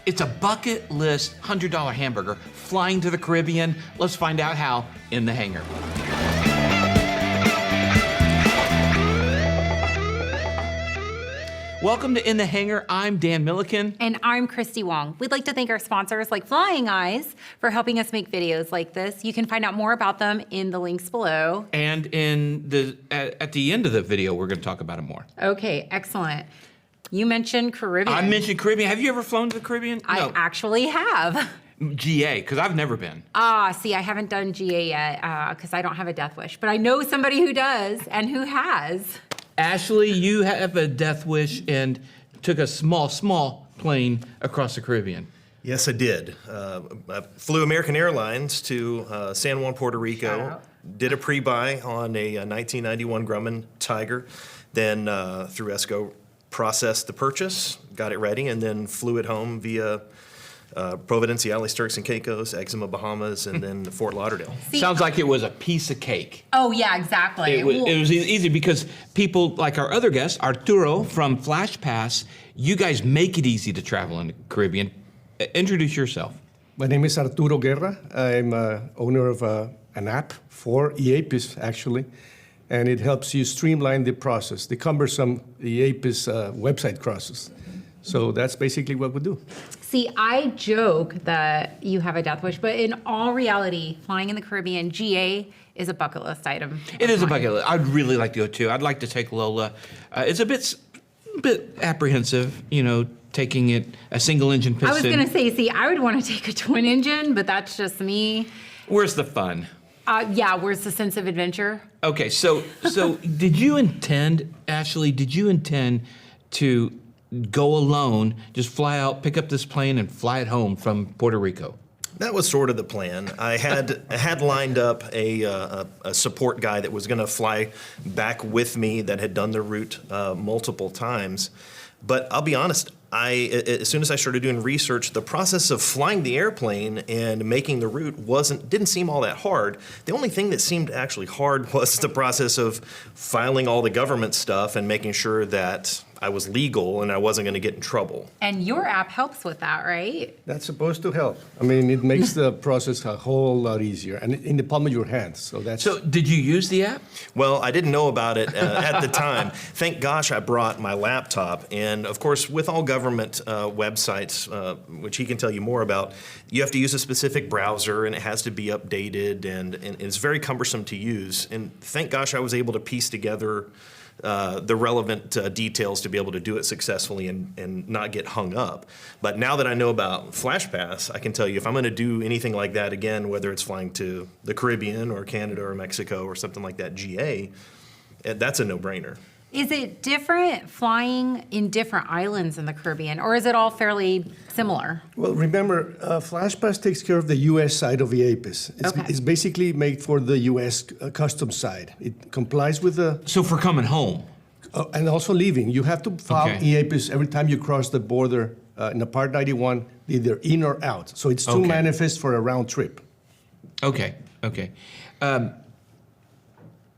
It's a bucket list $100 hamburger flying to the Caribbean. Let's find out how in the hangar. Welcome to In the Hangar. I'm Dan Milliken. And I'm Christy Wong. We'd like to thank our sponsors like Flying Eyes for helping us make videos like this. You can find out more about them in the links below. And at the end of the video, we're going to talk about it more. Okay, excellent. You mentioned Caribbean. I mentioned Caribbean. Have you ever flown to the Caribbean? I actually have. GA, because I've never been. See, I haven't done GA yet because I don't have a death wish, but I know somebody who does and who has. Ashley, you have a death wish and took a small plane across the Caribbean. Yes, I did. I flew American Airlines to San Juan, Puerto Rico, did a pre-buy on a 1991 Grumman Tiger, then through ESCO processed the purchase, got it ready, and then flew it home via Providenciales, Turks and Caicos, Exuma, Bahamas, and then Fort Lauderdale. Sounds like it was a piece of cake. Oh, yeah, exactly. It was easy because people like our other guest, Arturo from Flash Pass, you guys make it easy to travel in the Caribbean. Introduce yourself. My name is Arturo Guerra. I'm owner of an app for EAPIS, actually, and it helps you streamline the process, the cumbersome EAPIS website process. So that's basically what we do. See, I joke that you have a death wish, but in all reality, flying in the Caribbean, GA is a bucket list item. It is a bucket list. I'd really like to go too. I'd like to take Lola. It's a bit apprehensive, taking it a single engine piston. I was going to say, see, I would want to take a twin engine, but that's just me. Where's the fun? Yeah, where's the sense of adventure? Okay, so did you intend, Ashley, to go alone, just fly out, pick up this plane, and fly it home from Puerto Rico? That was sort of the plan. I had lined up a support guy that was going to fly back with me that had done the route multiple times. But I'll be honest, as soon as I started doing research, the process of flying the airplane and making the route didn't seem all that hard. The only thing that seemed actually hard was the process of filing all the government stuff and making sure that I was legal and I wasn't going to get in trouble. And your app helps with that, right? That's supposed to help. I mean, it makes the process a whole lot easier and in the palm of your hand. So did you use the app? Well, I didn't know about it at the time. Thank gosh I brought my laptop. And of course, with all government websites, which he can tell you more about, you have to use a specific browser and it has to be updated and it's very cumbersome to use. And thank gosh I was able to piece together the relevant details to be able to do it successfully and not get hung up. But now that I know about FlashPass, I can tell you if I'm going to do anything like that again, whether it's flying to the Caribbean or Canada or Mexico or something like that, GA, that's a no-brainer. Is it different flying in different islands in the Caribbean, or is it all fairly similar? Well, remember, FlashPass takes care of the U.S. side of EAPIS. It's basically made for the U.S. customs side. It complies with the... So for coming home? And also leaving. You have to file EAPIS every time you cross the border in a Part 91, either in or out. So it's too manifest for a round trip. Okay.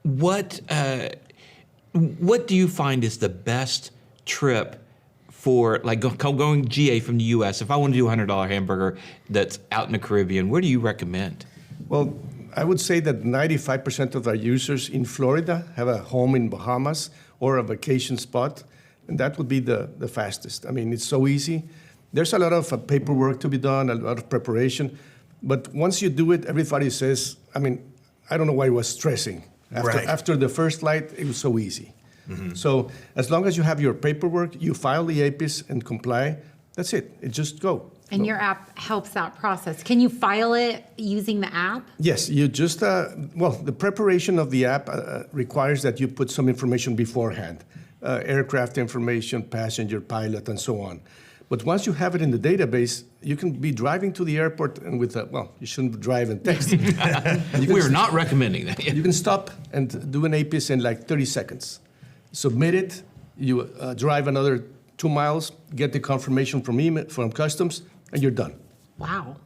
What do you find is the best trip for going GA from the U.S.? If I want to do a $100 hamburger that's out in the Caribbean, where do you recommend? Well, I would say that 95% of our users in Florida have a home in Bahamas or a vacation spot, and that would be the fastest. I mean, it's so easy. There's a lot of paperwork to be done, a lot of preparation, but once you do it, everybody says, I don't know why I was stressing. After the first flight, it was so easy. Mm-hmm. So as long as you have your paperwork, you file the APIS and comply, that's it. It just go. And your app helps that process. Can you file it using the app? Yes, you just, the preparation of the app requires that you put some information beforehand, aircraft information, passenger, pilot, and so on. But once you have it in the database, you can be driving to the airport and you shouldn't drive and text. We're not recommending that. You can stop and do an APIS in like 30 seconds. Submit it, you drive another 2 miles, get the confirmation from customs, and you're done. Wow.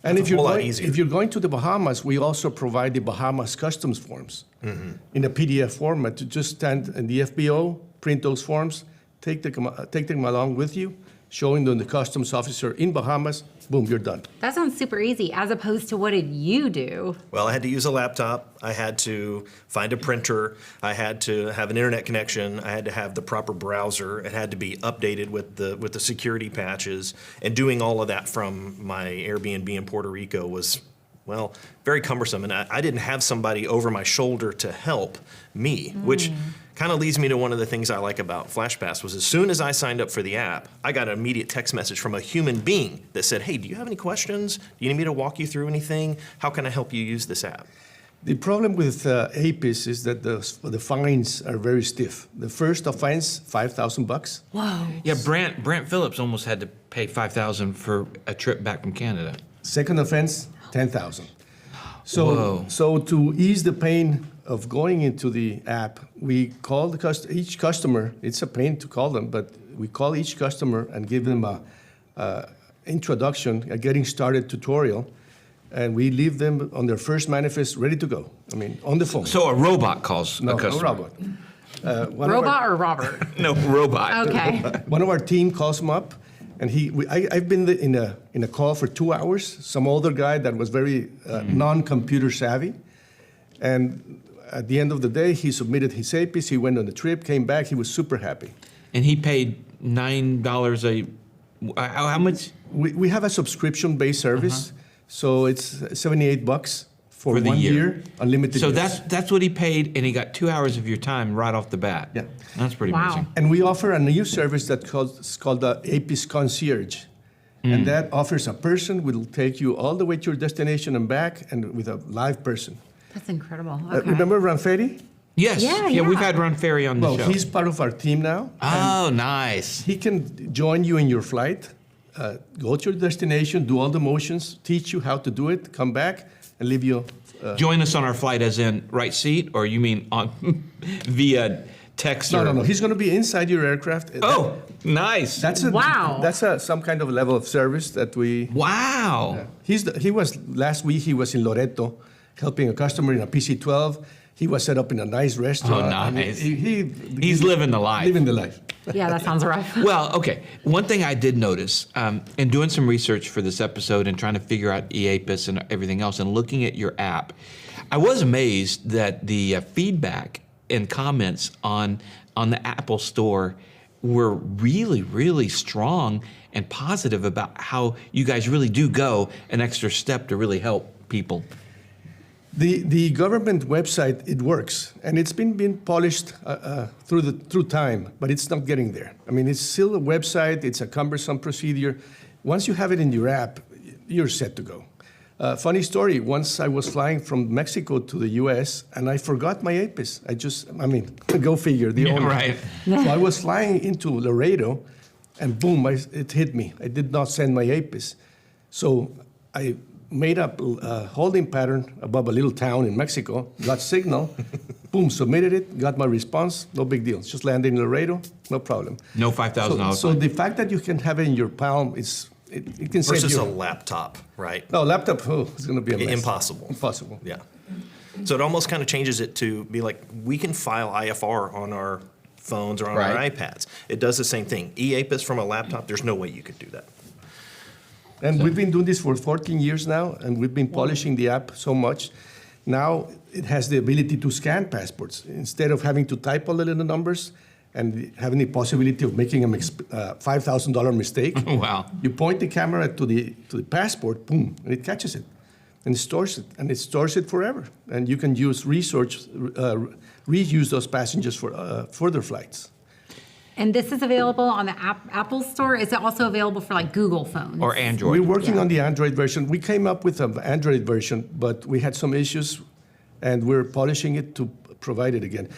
And if you're going to the Bahamas, we also provide the Bahamas customs forms in a PDF format to just stand in the FBO, print those forms, take them along with you, showing them the customs officer in Bahamas, boom, you're done. That sounds super easy, as opposed to what did you do? Well, I had to use a laptop. I had to find a printer. I had to have an internet connection. I had to have the proper browser. It had to be updated with the security patches. And doing all of that from my Airbnb in Puerto Rico was, well, very cumbersome. And I didn't have somebody over my shoulder to help me, which kind of leads me to one of the things I like about FlashPass was as soon as I signed up for the app, I got an immediate text message from a human being that said, hey, do you have any questions? Do you need me to walk you through anything? How can I help you use this app? The problem with APIS is that the fines are very stiff. The first offense, $5,000. Whoa. Yeah, Brant Phillips almost had to pay $5,000 for a trip back from Canada. Second offense, $10,000. Whoa. So to ease the pain of going into the app, we call each customer. It's a pain to call them, but we call each customer and give them a introduction, a getting started tutorial, and we leave them on their first manifest ready to go. I mean, on the phone. So a robot calls a customer. No robot. Robot or Robert? No, robot. Okay. One of our team calls him up, and I've been in a call for 2 hours. Some older guy that was very non-computer savvy, and at the end of the day, he submitted his APIS. He went on the trip, came back. He was super happy. And he paid $9 how much? We have a subscription-based service, so it's $78 for the 1 year. year, unlimited. So use. that's what he paid, and he got 2 hours of your time right off the bat. Yeah. That's pretty Wow. amazing. And we offer a new service that's called the APIS Concierge. And that offers a person will take you all the way to your destination and back, and with a live person. That's incredible. Okay. Remember Ranferi? Yes. Yeah, we've yeah. had Ron Ferry on the Well, show. he's part of our team now. Oh, nice. He can join you in your flight, go to your destination, do all the motions, teach you how to do it, come back, and leave you. Join us on our flight as in right seat, or you mean on via text? No. He's going to be inside your aircraft. Oh, nice. That's Wow. That's some kind of level of service that we. Wow. He was last week. He was in Loreto, helping a customer in a PC-12. He was set up in a nice restaurant. Oh, I mean, nice. He's living the life. Living the life. Yeah, that sounds rough. Well, okay. One thing I did notice in doing some research for this episode and trying to figure out EAPIS and everything else and looking at your app, I was amazed that the feedback and comments on the Apple Store were really, really strong and positive about how you guys really do go an extra step to really help people. The government website, it works, and it's been being polished through time, but it's not getting there. I mean, it's still a website. It's a cumbersome procedure. Once you have it in your app, you're set to go. Funny story. Once I was flying from Mexico to the U.S. and I forgot my APIS. Go figure. The owner. Right. So I was flying into Laredo, and boom, it hit me. I did not send my APIS. So I made up a holding pattern above a little town in Mexico, got signal, boom, submitted it, got my response, no big deal. Just landed in Laredo, no problem. No $5,000. So the fact that you can have it in your palm, it can save Versus you. a laptop, right? No, laptop, it's going to be a mess. Impossible. Impossible. Yeah. So it almost kind of changes it to be like, we can file IFR on our phones or on our Right. iPads. It does the same thing. EAPIS from a laptop, there's no way you could do that. And we've been doing this for 14 years now, and we've been polishing the app so much. Now it has the ability to scan passports. Instead of having to type all the little numbers and having the possibility of making a $5,000 mistake, Wow. you point the camera to the passport, boom, and it catches it and stores it, and it stores it forever. And you can use reuse those passengers for further flights. And this is available on the Apple Store. Is it also available for like Google phones? Or Android. We're working on the Android version. We came up with an Android version, but we had some issues, and we're polishing it to provide it again.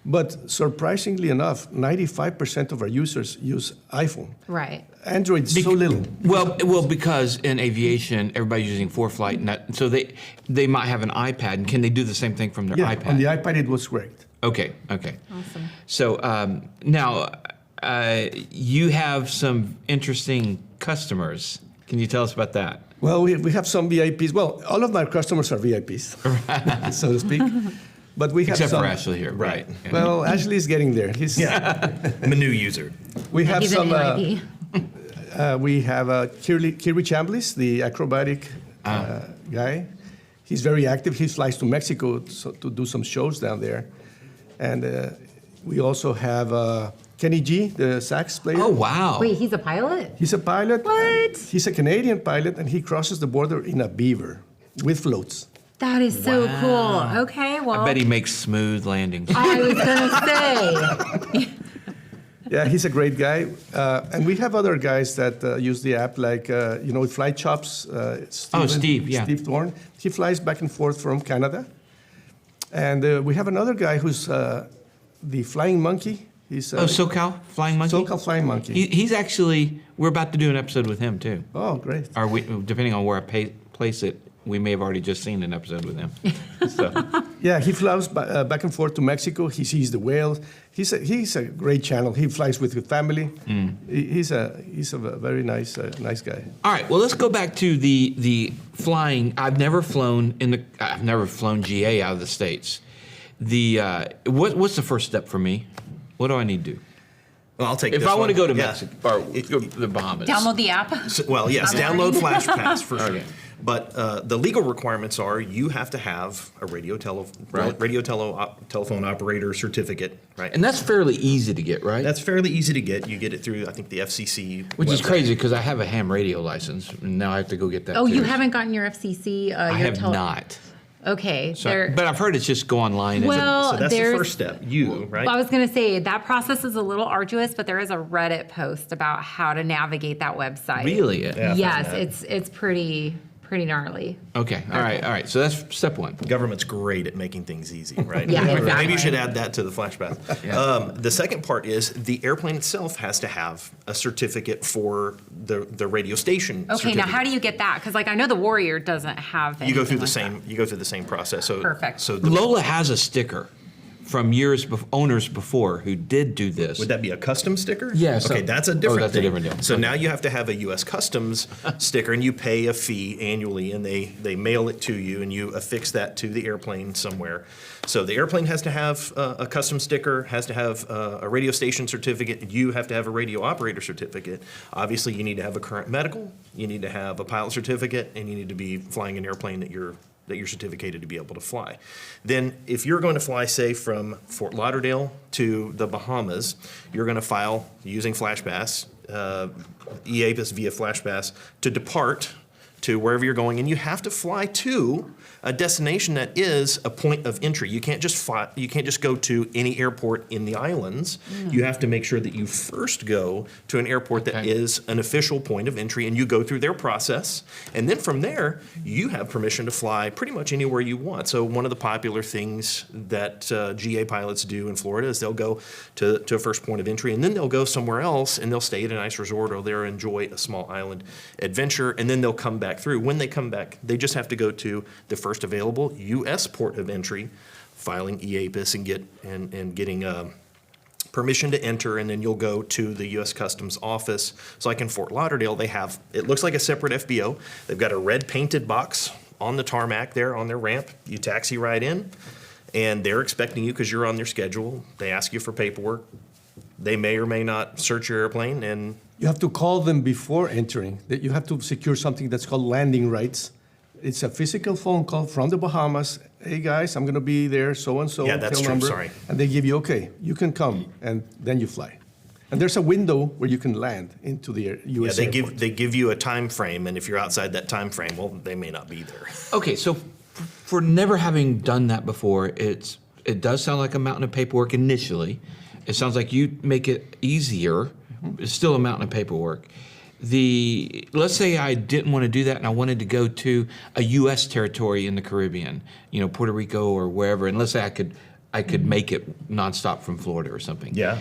But surprisingly enough, 95% of our users use iPhone. Right. Android, so little. Well, because in aviation, everybody's using ForeFlight, so they might have an iPad. And can they do the same thing from their Yeah, iPad? on the iPad it was great. Okay. Awesome. So now you have some interesting customers. Can you tell us about that? Well, we have some VIPs. Well, all of my customers are VIPs, so to speak. But we have Except some. for Ashley here, right? Well, Ashley's getting there. I'm a new user. We have He's an some. NIP. We have Kirby Chambliss, the acrobatic guy. He's very active. He flies to Mexico to do some shows down there. And we also have Kenny G, the sax player. Oh, wow. Wait, he's a pilot? He's a pilot. What? He's a Canadian pilot, and he crosses the border in a beaver with floats. That is so cool. Okay, well. I bet he makes smooth landings. I was going to say. Yeah, he's a great guy. And we have other guys that use the app, like, Flight Chops. Steve, yeah. Steve Thorne. He flies back and forth from Canada. And we have another guy who's the Flying Monkey. He's SoCal Flying Monkey? SoCal Flying Monkey. He's actually, we're about to do an episode with him, too. Oh, great. Or we, depending on where I place it, we may have already just seen an episode with him. So. Yeah, he flies back and forth to Mexico. He sees the whales. He's a great channel. He flies with his family. He's a very nice guy. All right, well, let's go back to the flying. I've never flown GA out of the States. What's the first step for me? What do I need to do? Well, I'll take If this I want to one. go to Yeah. Mexico or go to the Bahamas. Download the app? Well, yes, download Flash Pass for sure. Okay. But the legal requirements are you have to have a telephone operator certificate, right? And that's fairly easy to get, right? That's fairly easy to get. You get it through, I think, the FCC. Which is website. crazy because I have a ham radio license, and now I have to go get that. Oh, too. you haven't gotten your FCC? I have not. Okay. So, but I've heard it's just go online. Well, So that's the there's- first step. Right? I was going to say that process is a little arduous, but there is a Reddit post about how to navigate that website. Really? Yeah. Yes, it's pretty gnarly. Okay. All right. So that's step one. Government's great at making things easy, right? Yeah, Maybe exactly. you should add that to the Flash Pass. The second part is the airplane itself has to have a certificate for the radio station. Okay, now how do you get that? Because I know the Warrior doesn't have. You go through the anything same. You go through the same process. So Perfect. So Lola has a sticker from owners before who did do this. would that be a custom sticker? Yeah, so- Okay, that's a different that's a thing. different deal. So Okay. now you have to have a U.S. Customs sticker, and you pay a fee annually, and they mail it to you, and you affix that to the airplane somewhere. So the airplane has to have a custom sticker, has to have a radio station certificate. You have to have a radio operator certificate. Obviously, you need to have a current medical. You need to have a pilot certificate, and you need to be flying an airplane that you're certificated to be able to fly. Then if you're going to fly, say, from Fort Lauderdale to the Bahamas, you're going to file using FlashPass, EAPIS via FlashPass, to depart to wherever you're going, and you have to fly to a destination that is a point of entry. You can't just fly, you can't just go to any airport in the islands. You have to make sure that you first go to an airport that is an official point of entry, and you go through their process. And then from there, you have permission to fly pretty much anywhere you want. So one of the popular things that GA pilots do in Florida is they'll go to a first point of entry, and then they'll go somewhere else, and they'll stay at a nice resort, or they'll enjoy a small island adventure, and then they'll come back through. When they come back, they just have to go to the first available U.S. port of entry, filing EAPIS and getting permission to enter, and then you'll go to the U.S. Customs office. So like in Fort Lauderdale, they have, it looks like a separate FBO. They've got a red painted box on the tarmac there on their ramp. You taxi right in, and they're expecting you because you're on their schedule. They ask you for paperwork. They may or may not search your airplane, and You have to call them before entering. That you have to secure something that's called landing rights. It's a physical phone call from the Bahamas. Hey guys, I'm going to be there, so and so. Yeah, that's tail true, number. sorry. And they give you, okay, you can come, and then you fly. And there's a window where you can land into the U.S. yeah, airport. they give you a time frame, and if you're outside that time frame, well, they may not be there. Okay, so for never having done that before, it does sound like a mountain of paperwork initially. It sounds like you make it easier. It's still a mountain of paperwork. Let's say I didn't want to do that and I wanted to go to a U.S. territory in the Caribbean, Puerto Rico or wherever, and let's say I could make it nonstop from Florida or something. Yeah.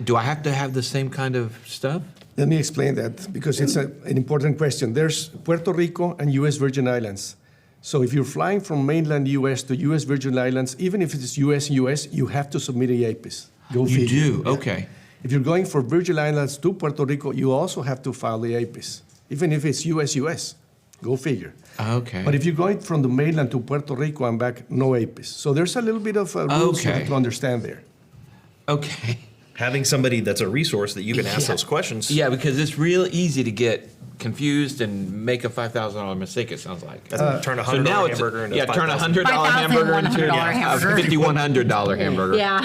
Do I have to have the same kind of stuff? Let me explain that because it's an important question. There's Puerto Rico and U.S. Virgin Islands. So if you're flying from mainland U.S. to U.S. Virgin Islands, even if it's U.S. and U.S., you have to submit a EAPIS. Go You figure. do? Yeah. Okay. If you're going from Virgin Islands to Puerto Rico, you also have to file the EAPIS, even if it's U.S. Go figure. Okay. But if you're going from the mainland to Puerto Rico and back, no EAPIS. So there's a little bit of rules you Okay. have to understand there. Okay. having somebody that's a resource that you can ask Yeah. those questions. Yeah, because it's real easy to get confused and make a $5,000 mistake, it sounds like. Turn a So $100 now it's, hamburger into yeah, a turn a $5,000. $100 hamburger into $5,100 hamburger. a $5,100 hamburger. Yeah.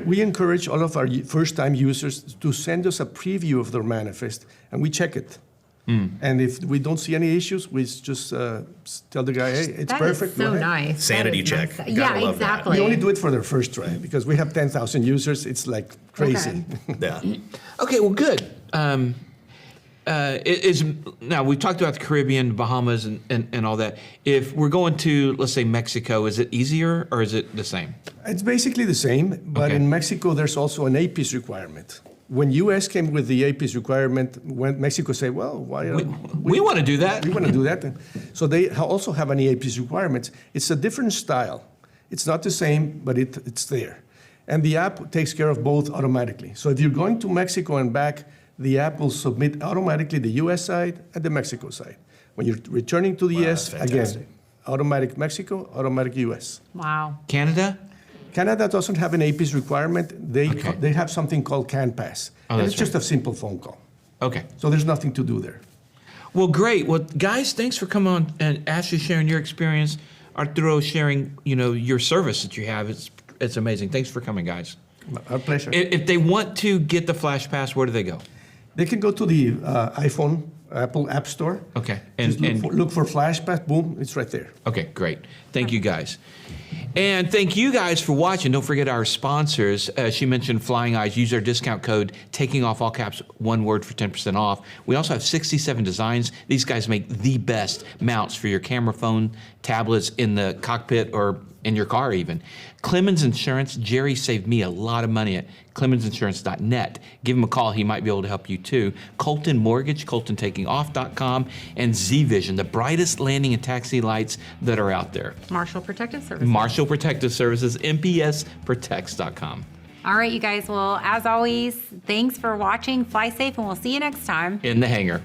We encourage all of our first-time users to send us a preview of their manifest, and we check it. And if we don't see any issues, we just tell the guy, hey, it's That is perfect. go so ahead. nice. Sanity That is check. nice. You gotta Yeah, love that. exactly. We only do it for their first try because we have 10,000 users. It's like crazy. Yeah. Okay, well, good. Now, we've talked about the Caribbean, Bahamas, and all that. If we're going to, let's say, Mexico, is it easier or is it the same? It's basically the same, but Okay. in Mexico, there's also an APIS requirement. When U.S. came with the APIS requirement, when Mexico said, well, why We want to do that. we want to do that? So they also have an APIS requirements. It's a different style. It's not the same, but it's there. And the app takes care of both automatically. So if you're going to Mexico and back, the app will submit automatically the U.S. side and the Mexico side. When you're returning to the Wow, U.S., that's fantastic. again, automatic Mexico, automatic U.S. Wow. Canada? Canada doesn't have an APIS requirement. Okay. They have something called CanPass. Oh, and that's it's just a simple phone call. Okay. So there's nothing to do there. Well, great. Well, guys, thanks for coming on and Ashley sharing your experience. Arturo sharing, your service that you have. It's amazing. Thanks for coming, guys. Our pleasure. If they want to get the Flash Pass, where do they go? They can go to the iPhone, Apple App Store. Okay. Just look for FlashPass. Boom, it's right there. Okay, great. Thank you, guys. And thank you guys for watching. Don't forget our sponsors. She mentioned Flying Eyes. Use our discount code, taking off all caps, one word for 10% off. We also have 67 designs. These guys make the best mounts for your camera phone, tablets, in the cockpit, or in your car even. Clemens Insurance. Jerry saved me a lot of money at clemensinsurance.net. Give him a call. He might be able to help you too. Colton Mortgage, coltontakingoff.com, and Z-Vision, the brightest landing and taxi lights that are out there. Marshall Protective Services. Marshall Protective Services, mpsprotects.com. All right, you guys. Well, as always, thanks for watching. Fly safe, and we'll see you next time. In the hangar.